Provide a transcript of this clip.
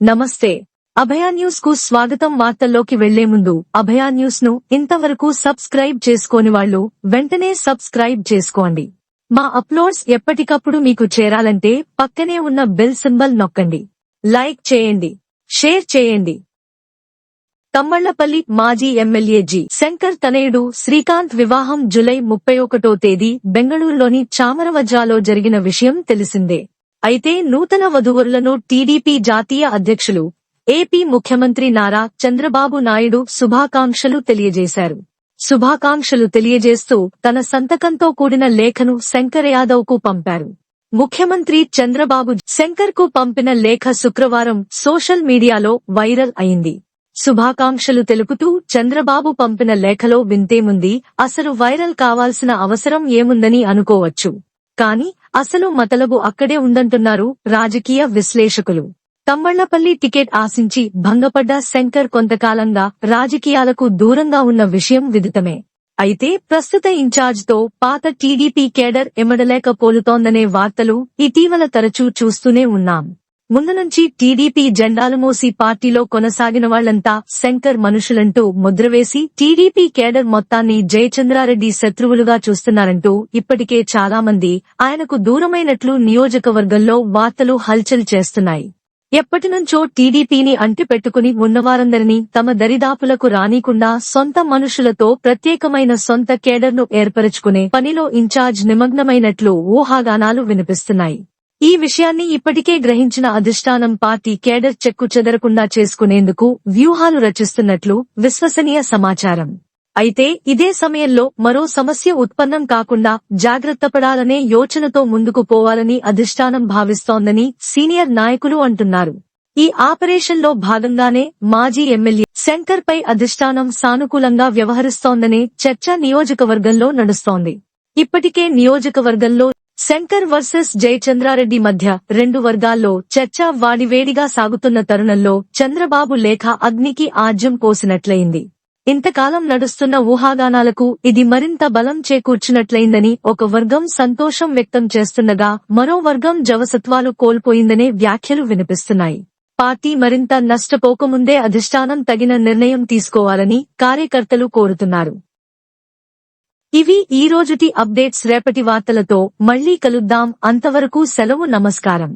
నమస్తే. అభయ న్యూస్ కు స్వాగతం. వార్తల్లోకి వెళ్లే ముందు అభయ న్యూస్ ను ఇంతవరకు సబ్స్క్రైబ్ చేసుకోని వాళ్ళు వెంటనే సబ్స్క్రైబ్ చేసుకోండి. మా అప్లోడ్స్ ఎప్పటికప్పుడు మీకు చేరాలంటే పక్కనే ఉన్న బెల్ సింబల్ నొక్కండి. లైక్ చేయండి, షేర్ చేయండి. తమ్మళ్లపల్లి మాజీ ఎమ్మెల్యే జి. శంకర్ తనయుడు శ్రీకాంత్ వివాహం జూలై 31వ తేదీ బెంగళూరులోని చామరవజ్రాలో జరిగిన విషయం తెలిసిందే. అయితే నూతన వధూవరులను టీడీపీ జాతీయ అధ్యక్షులు, ఏపీ ముఖ్యమంత్రి నారా చంద్రబాబు నాయుడు శుభాకాంక్షలు తెలియజేశారు. శుభాకాంక్షలు తెలియజేస్తూ తన సంతకంతో కూడిన లేఖను శంకర్ యాదవ్ కు పంపారు. ముఖ్యమంత్రి చంద్రబాబు శంకర్ కు పంపిన లేఖ శుక్రవారం సోషల్ మీడియాలో వైరల్ అయింది. శుభాకాంక్షలు తెలుపుతూ చంద్రబాబు పంపిన లేఖలో వింతేముంది, అసలు వైరల్ కావాల్సిన అవసరం ఏముందని అనుకోవచ్చు. కానీ అసలు మతలబు అక్కడే ఉందంటున్నారు రాజకీయ విశ్లేషకులు. తమ్మళ్లపల్లి టికెట్ ఆశించి భంగపడ్డ శంకర్ కొంతకాలంగా రాజకీయాలకు దూరంగా ఉన్న విషయం విదితమే. అయితే ప్రస్తుత ఇన్ఛార్జ్ తో పాత టీడీపీ కేడర్ ఎమడలేకపోలుతోందనే వార్తలు ఇటీవల తరచూ చూస్తూనే ఉన్నాం. ముందు నుంచి టీడీపీ జెండాలు మోసి పార్టీలో కొనసాగిన వాళ్లంతా శంకర్ మనుషులంటూ ముద్రవేసి టీడీపీ కేడర్ మొత్తాన్ని జయచంద్రారెడ్డి శత్రువులుగా చూస్తున్నారంటూ ఇప్పటికే చాలా మంది ఆయనకు దూరమైనట్లు నియోజకవర్గంలో వార్తలు హల్చల్ చేస్తున్నాయి. ఎప్పటినుంచో టీడీపీని అంటిపెట్టుకుని ఉన్నవారందరినీ తమ దరిదాపులకు రానీకుండా సొంత మనుషులతో ప్రత్యేకమైన సొంత కేడర్ను ఏర్పరచుకునే పనిలో ఇన్ఛార్జ్ నిమగ్నమైనట్లు ఊహాగానాలు వినిపిస్తున్నాయి. ఈ విషయాన్ని ఇప్పటికే గ్రహించిన అధిష్టానం పార్టీ కేడర్ చెక్కుచెదరకుండా చేసుకునేందుకు వ్యూహాలు రచిస్తున్నట్లు విశ్వసనీయ సమాచారం. అయితే ఇదే సమయంలో మరో సమస్య ఉత్పన్నం కాకుండా జాగ్రత్తపడాలనే యోచనతో ముందుకు పోవాలని అధిష్టానం భావిస్తోందని సీనియర్ నాయకులు అంటున్నారు. ఈ ఆపరేషన్లో భాగంగానే మాజీ ఎమ్మెల్యే శంకర్ పై అధిష్టానం సానుకూలంగా వ్యవహరిస్తోందనే చర్చ నియోజకవర్గంలో నడుస్తోంది. ఇప్పటికే నియోజకవర్గంలో శంకర్ వర్సెస్ జయచంద్రారెడ్డి మధ్య రెండు వర్గాల్లో చర్చ వాడివేడిగా సాగుతున్న తరుణంలో చంద్రబాబు లేఖ అగ్నికి ఆజ్యం పోసినట్లయింది. ఇంతకాలం నడుస్తున్న ఊహాగానాలకు ఇది మరింత బలం చేకూర్చినట్లయిందని ఒక వర్గం సంతోషం వ్యక్తం చేస్తుండగా మరో వర్గం జవసత్వాలు కోల్పోయిందనే వ్యాఖ్యలు వినిపిస్తున్నాయి. పార్టీ మరింత నష్టపోకముందే అధిష్టానం తగిన నిర్ణయం తీసుకోవాలని కార్యకర్తలు కోరుతున్నారు. ఇవి ఈ రోజుటి అప్డేట్స్. రేపటి వార్తలతో మళ్లీ కలుద్దాం. అంతవరకు సెలవు. నమస్కారం.